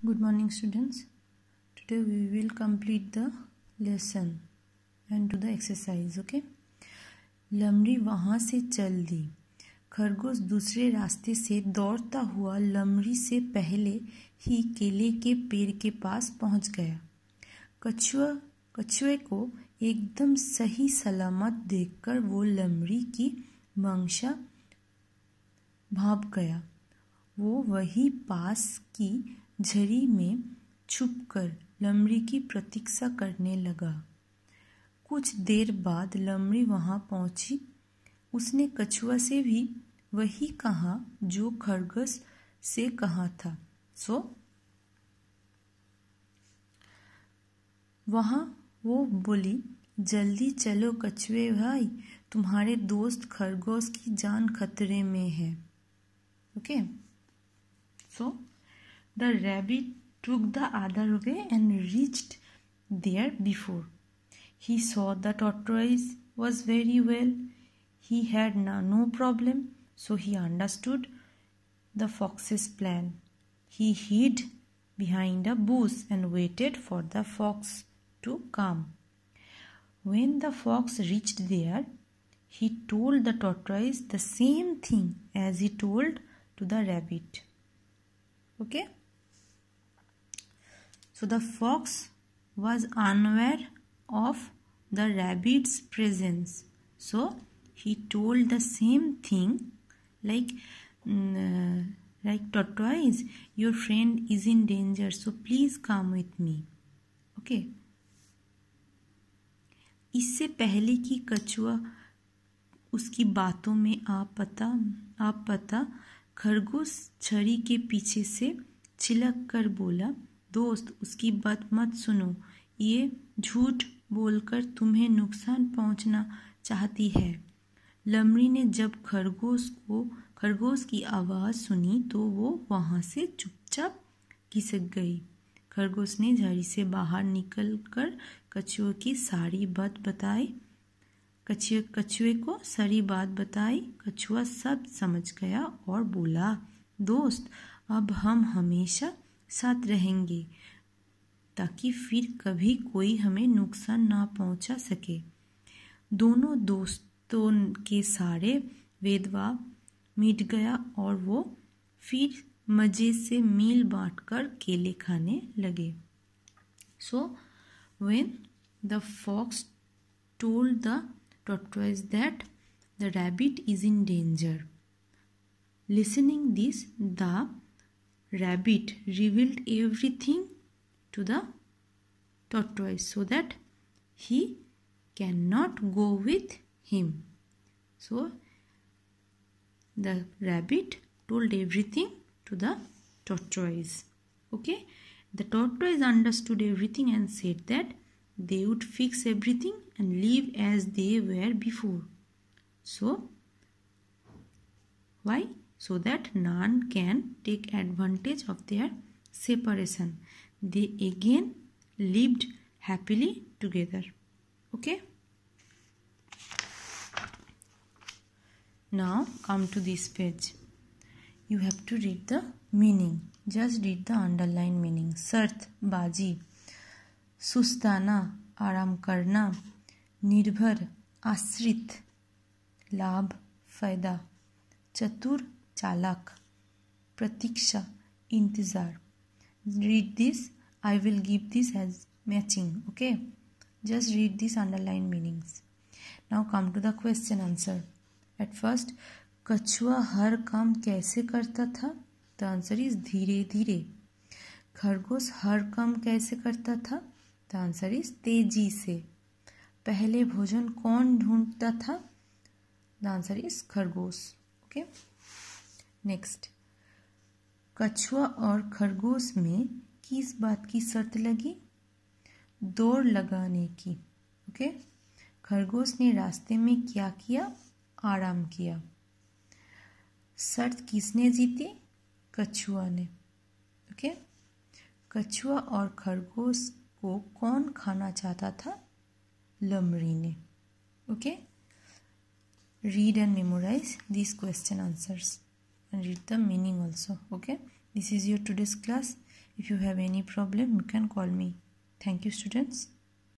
Good morning students. Today we will complete the lesson and do the exercise. Okay. लमड़ी वहाँ से चल दी। खरगोश दूसरे रास्ते से दौड़ता हुआ लमड़ी से पहले ही केले के पेड़ के पास पहुँच गया। कछुए को एकदम सही सलामत देखकर वो लमड़ी की मंशा भाप गया। वो वही पास की झड़ी में छुपकर लमड़ी की प्रतीक्षा करने लगा। कुछ देर बाद लमड़ी वहां पहुंची। उसने कछुआ से भी वही कहा जो खरगोश से कहा था। वहां वो बोली, जल्दी चलो कछुए भाई, तुम्हारे दोस्त खरगोश की जान खतरे में है। Okay, The rabbit took the other way and reached there before. He saw the tortoise was very well. He had no problem, so he understood the fox's plan. He hid behind a bush and waited for the fox to come. When the fox reached there, he told the tortoise the same thing as he told to the rabbit. Okay? So the fox was unaware of the rabbit's presence. So he told the same thing like tortoise, your friend is in danger, so please come with me. Okay. इससे पहले कि कछुआ उसकी बातों में आप पता खरगोश छड़ी के पीछे से छिलक कर बोला, दोस्त उसकी बात मत सुनो, ये झूठ बोलकर तुम्हें नुकसान पहुंचना चाहती है। लमड़ी ने जब खरगोश की आवाज़ सुनी तो वो वहां से चुपचाप खिसक गई। खरगोश ने झाड़ी से बाहर निकलकर कछुए की सारी बात बताई। कछुए को सारी बात बताई। कछुआ सब समझ गया और बोला, दोस्त अब हम हमेशा साथ रहेंगे ताकि फिर कभी कोई हमें नुकसान ना पहुंचा सके। दोनों दोस्तों के सारे भेदभाव मिट गया और वो फिर मजे से मिल बांटकर केले खाने लगे। So when the fox told the tortoise that the rabbit is in danger, listening this, the rabbit revealed everything to the tortoise so that he cannot go with him. So the rabbit told everything to the tortoise. Okay, the tortoise understood everything and said that they would fix everything and live as they were before. So why? So that none can take advantage of their separation. They again lived happily together. Okay. Now come to this page. You have to read the meaning. Just read the underlined meaning. शर्त बाजी, सुस्ताना आराम करना, निर्भर आश्रित, लाभ फायदा, चतुर चालाक, प्रतीक्षा इंतजार. Read this. I will give this as matching. Okay. Just read these underlined meanings. Now come to the question answer. At first, कछुआ हर काम कैसे करता था? The answer is धीरे धीरे. खरगोश हर काम कैसे करता था? The answer is तेजी से. पहले भोजन कौन ढूंढता था? The answer is खरगोश. Okay. नेक्स्ट, कछुआ और खरगोश में किस बात की शर्त लगी? दौड़ लगाने की. ओके. खरगोश ने रास्ते में क्या किया? आराम किया. शर्त किसने जीती? कछुआ ने. ओके. कछुआ और खरगोश को कौन खाना चाहता था? लमड़ी ने. Okay. Read and memorize these question answers and read the meaning also. Okay, this is your today's class. If you have any problem, you can call me. Thank you, students.